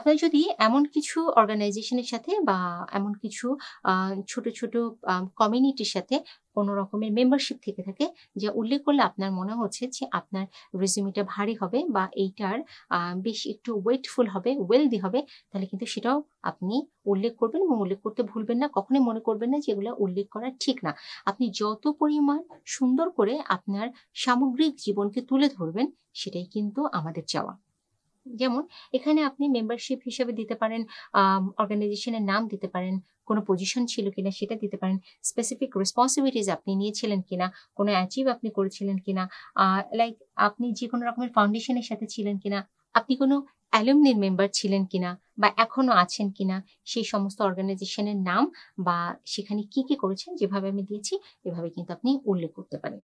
আপনার যদি এমন কিছু অর্গানাইজেশনের সাথে বা এমন কিছু আ ছোট, ছোট কমিউনিটির সাথে কোন রকমের মেম্বারশিপ থেকে থাকে, যা উল্লেখ করলে আপনার মনে হচ্ছে যে আপনার রেজিউমিটা ভারী হবে বা এইটার আ বেশ একটু ওয়েটফুল হবে, ওয়েলদি হবে, তাহলে কিন্তু সেটাও আপনি উল্লেখ করবেন এবং উল্লেখ করতে ভুলবেন না। কখনোই মনে করবেন না যে এগুলা উল্লেখ করা ঠিক না। আপনি যত পরিমাণ সুন্দর করে আপনার সামগ্রিক জীবনকে তুলে ধরবেন, সেটাই কিন্তু আমাদের চাওয়া। যেমন এখানে আপনি মেম্বারশিপ হিসেবে দিতে পারেন, অর্গানাইজেশনের নাম দিতে পারেন, কোন পজিশন ছিল কিনা সেটা দিতে পারেন, স্পেসিফিক রেসপনসিবিলিটিস আপনি নিয়েছিলেন কিনা, কোন অ্যাচিভ আপনি করেছিলেন কিনা, আ লাইক আপনি যেকোনো রকমের ফাউন্ডেশন এর সাথে ছিলেন কিনা, আপনি কোন অ্যালুমনির মেম্বার ছিলেন কিনা বা এখনো আছেন কিনা, সেই সমস্ত অর্গানাইজেশনের নাম বা সেখানে কি, কি করেছেন যেভাবে আমি দিয়েছি এভাবে কিন্তু আপনি উল্লেখ করতে পারেন।